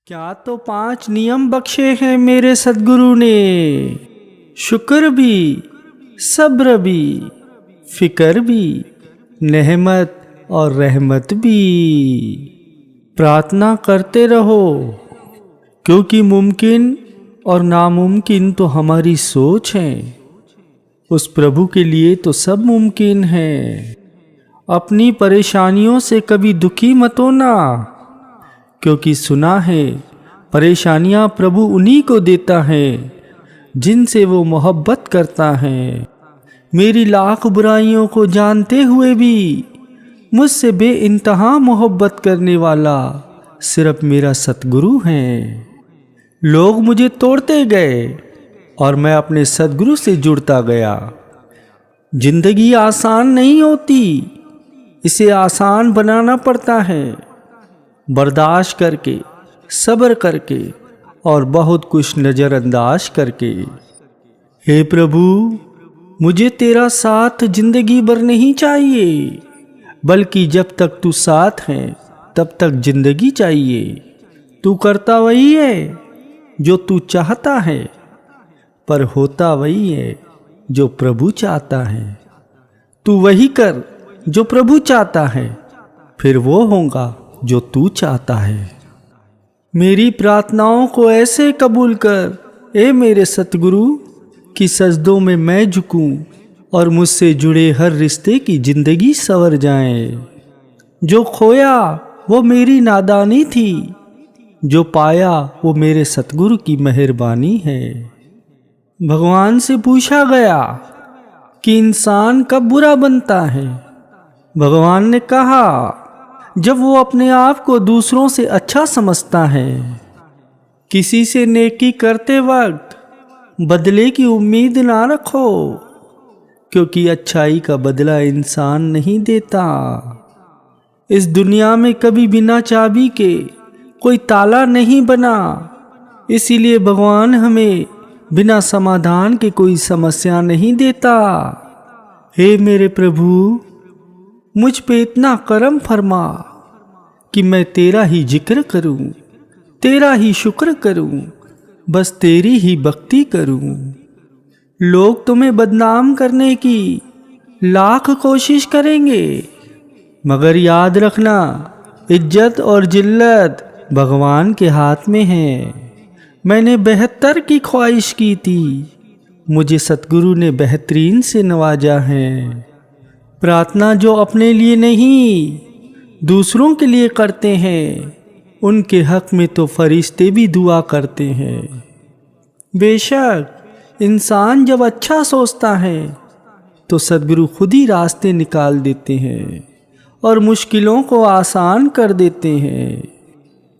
क्या तो 5 नियम बख्शे हैं मेरे सद्गुरु ने। शुक्र भी, सब्र भी, फिक्र भी, नेहमत और रहमत भी। प्रार्थना करते रहो, क्योंकि मुमकिन और नामुमकिन तो हमारी सोच है। उस प्रभु के लिए तो सब मुमकिन है। अपनी परेशानियों से कभी दुखी मत होना, क्योंकि सुना है परेशानियां प्रभु उन्हीं को देता है जिनसे वो मोहब्बत करता है। मेरी लाख बुराइयों को जानते हुए भी मुझसे बेइंतहा मोहब्बत करने वाला सिर्फ मेरा सतगुरु है। लोग मुझे तोड़ते गए और मैं अपने सतगुरु से जुड़ता गया। जिंदगी आसान नहीं होती, इसे आसान बनाना पड़ता है। बर्दाश्त करके, सब्र करके और बहुत कुछ नज़रअंदाज करके। हे प्रभु, मुझे तेरा साथ जिंदगी भर नहीं चाहिए, बल्कि जब तक तू साथ है तब तक जिंदगी चाहिए। तू करता वही है जो तू चाहता है, पर होता वही है जो प्रभु चाहता है। तू वही कर जो प्रभु चाहता है, फिर वो होगा जो तू चाहता है। मेरी प्रार्थनाओं को ऐसे कबूल कर ए मेरे सतगुरु कि सजदों में मैं झुकूं और मुझसे जुड़े हर रिश्ते की जिंदगी संवर जाए। जो खोया वो मेरी नादानी थी, जो पाया वो मेरे सतगुरु की मेहरबानी है। भगवान से पूछा गया कि इंसान कब बुरा बनता है। भगवान ने कहा, जब वो अपने आप को दूसरों से अच्छा समझता है। किसी से नेकी करते वक्त बदले की उम्मीद ना रखो, क्योंकि अच्छाई का बदला इंसान नहीं देता। इस दुनिया में कभी बिना चाबी के कोई ताला नहीं बना, इसीलिए भगवान हमें बिना समाधान के कोई समस्या नहीं देता। हे मेरे प्रभु, मुझ पे इतना करम फरमा कि मैं तेरा ही जिक्र करूं, तेरा ही शुक्र करूं, बस तेरी ही भक्ति करूं। लोग तुम्हें बदनाम करने की लाख कोशिश करेंगे, मगर याद रखना, इज्जत और जिल्लत भगवान के हाथ में है। मैंने 72 की ख्वाहिश की थी, मुझे सतगुरु ने बेहतरीन से नवाजा है। प्रार्थना जो अपने लिए नहीं दूसरों के लिए करते हैं, उनके हक में तो फरिश्ते भी दुआ करते हैं। बेशक इंसान जब अच्छा सोचता है तो सद्गुरु खुद ही रास्ते निकाल देते हैं और मुश्किलों को आसान कर देते हैं।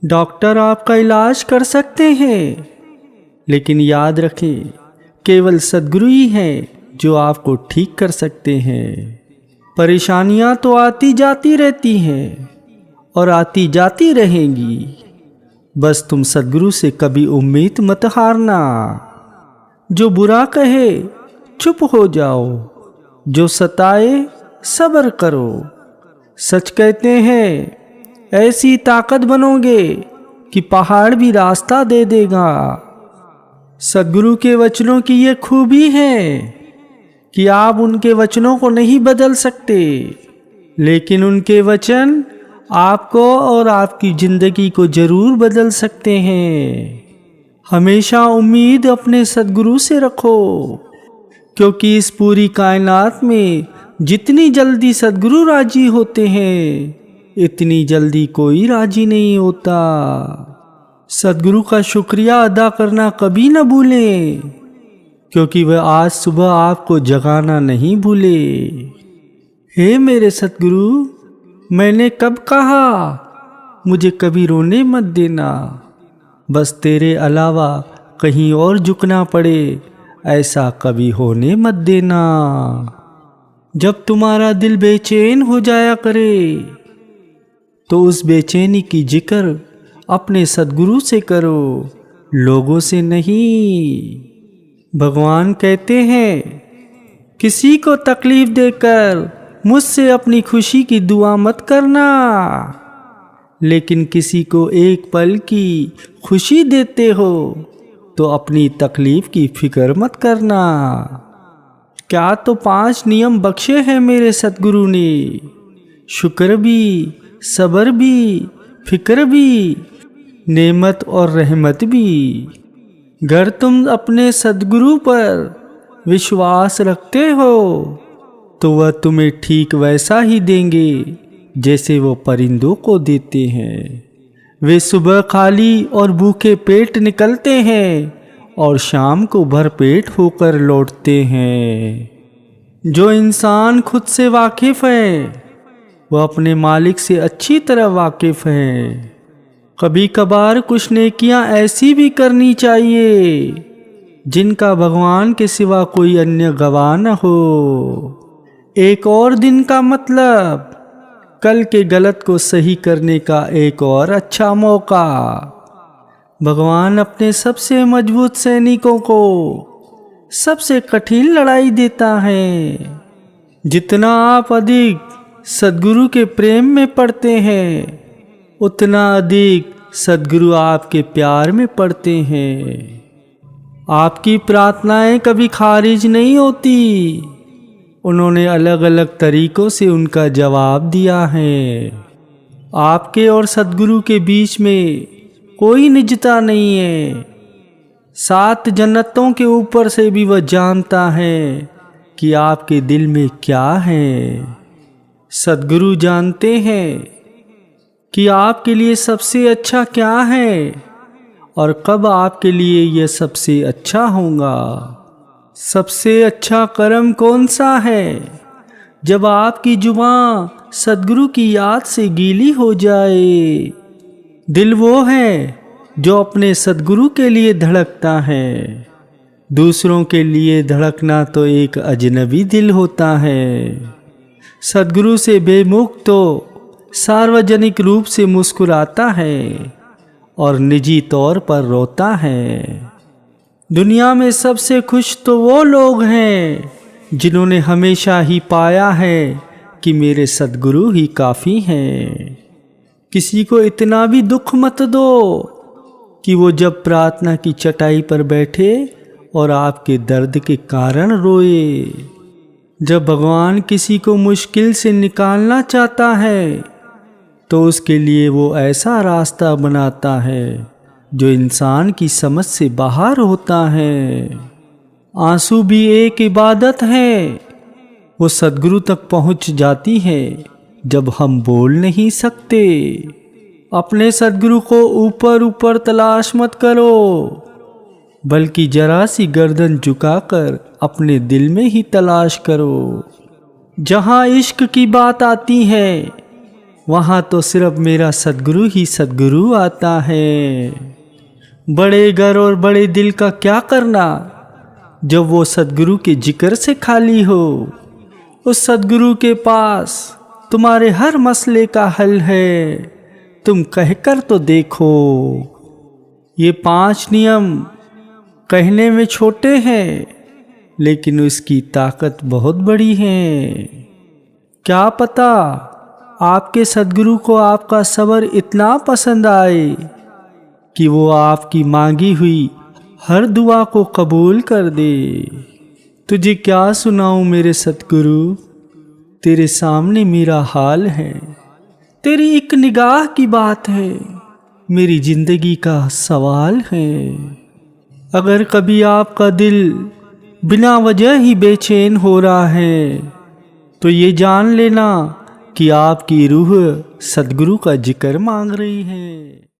डॉक्टर आपका इलाज कर सकते हैं, लेकिन याद रखें, केवल सद्गुरु ही हैं जो आपको ठीक कर सकते हैं। परेशानियां तो आती जाती रहती हैं और आती जाती रहेंगी, बस तुम सद्गुरु से कभी उम्मीद मत हारना। जो बुरा कहे चुप हो जाओ, जो सताए सब्र करो। सच कहते हैं, ऐसी ताकत बनोगे कि पहाड़ भी रास्ता दे देगा। सद्गुरु के वचनों की ये खूबी है कि आप उनके वचनों को नहीं बदल सकते, लेकिन उनके वचन आपको और आपकी जिंदगी को जरूर बदल सकते हैं। हमेशा उम्मीद अपने सद्गुरु से रखो, क्योंकि इस पूरी कायनात में जितनी जल्दी सद्गुरु राजी होते हैं, इतनी जल्दी कोई राजी नहीं होता। सद्गुरु का शुक्रिया अदा करना कभी न भूलें, क्योंकि वह आज सुबह आपको जगाना नहीं भूले। हे मेरे सतगुरु, मैंने कब कहा मुझे कभी रोने मत देना। बस तेरे अलावा कहीं और झुकना पड़े, ऐसा कभी होने मत देना। जब तुम्हारा दिल बेचैन हो जाया करे, तो उस बेचैनी की जिक्र अपने सद्गुरु से करो, लोगों से नहीं। भगवान कहते हैं, किसी को तकलीफ देकर मुझसे अपनी खुशी की दुआ मत करना। लेकिन किसी को एक पल की खुशी देते हो तो अपनी तकलीफ की फिक्र मत करना। क्या तो 5 नियम बख्शे हैं मेरे सतगुरु ने, शुक्र भी, सब्र भी, फिक्र भी, नेमत और रहमत भी। अगर तुम अपने सतगुरु पर विश्वास रखते हो तो वह तुम्हें ठीक वैसा ही देंगे जैसे वो परिंदों को देते हैं। वे सुबह खाली और भूखे पेट निकलते हैं और शाम को भरपेट होकर लौटते हैं। जो इंसान खुद से वाकिफ है वह अपने मालिक से अच्छी तरह वाकिफ है। कभी कभार कुछ नेकियां ऐसी भी करनी चाहिए जिनका भगवान के सिवा कोई अन्य गवाह न हो। एक और दिन का मतलब कल के गलत को सही करने का एक और अच्छा मौका। भगवान अपने सबसे मजबूत सैनिकों को सबसे कठिन लड़ाई देता है। जितना आप अधिक सद्गुरु के प्रेम में पड़ते हैं उतना अधिक सद्गुरु आपके प्यार में पड़ते हैं। आपकी प्रार्थनाएं कभी खारिज नहीं होती। उन्होंने अलग अलग तरीकों से उनका जवाब दिया है। आपके और सद्गुरु के बीच में कोई निजता नहीं है। 7 जन्नतों के ऊपर से भी वह जानता है कि आपके दिल में क्या है। सद्गुरु जानते हैं कि आपके लिए सबसे अच्छा क्या है और कब आपके लिए यह सबसे अच्छा होगा। सबसे अच्छा कर्म कौन सा है? जब आपकी जुबान सद्गुरु की याद से गीली हो जाए। दिल वो है जो अपने सद्गुरु के लिए धड़कता है। दूसरों के लिए धड़कना तो एक अजनबी दिल होता है। सद्गुरु से बेमुख तो सार्वजनिक रूप से मुस्कुराता है और निजी तौर पर रोता है। दुनिया में सबसे खुश तो वो लोग हैं जिन्होंने हमेशा ही पाया है कि मेरे सद्गुरु ही काफ़ी हैं। किसी को इतना भी दुख मत दो कि वो जब प्रार्थना की चटाई पर बैठे और आपके दर्द के कारण रोए। जब भगवान किसी को मुश्किल से निकालना चाहता है तो उसके लिए वो ऐसा रास्ता बनाता है जो इंसान की समझ से बाहर होता है। आंसू भी एक इबादत है। वो सद्गुरु तक पहुंच जाती है जब हम बोल नहीं सकते। अपने सद्गुरु को ऊपर ऊपर तलाश मत करो, बल्कि जरा सी गर्दन झुकाकर अपने दिल में ही तलाश करो। जहाँ इश्क की बात आती है वहाँ तो सिर्फ मेरा सद्गुरु ही सद्गुरु आता है। बड़े घर और बड़े दिल का क्या करना जब वो सद्गुरु के जिक्र से खाली हो। उस सद्गुरु के पास तुम्हारे हर मसले का हल है। तुम कहकर तो देखो। ये 5 नियम कहने में छोटे हैं लेकिन उसकी ताकत बहुत बड़ी है। क्या पता आपके सद्गुरु को आपका सब्र इतना पसंद आए कि वो आपकी मांगी हुई हर दुआ को कबूल कर दे। तुझे क्या सुनाऊं मेरे सद्गुरु, तेरे सामने मेरा हाल है। तेरी एक निगाह की बात है, मेरी जिंदगी का सवाल है। अगर कभी आपका दिल बिना वजह ही बेचैन हो रहा है तो ये जान लेना कि आपकी रूह सद्गुरु का जिक्र मांग रही है।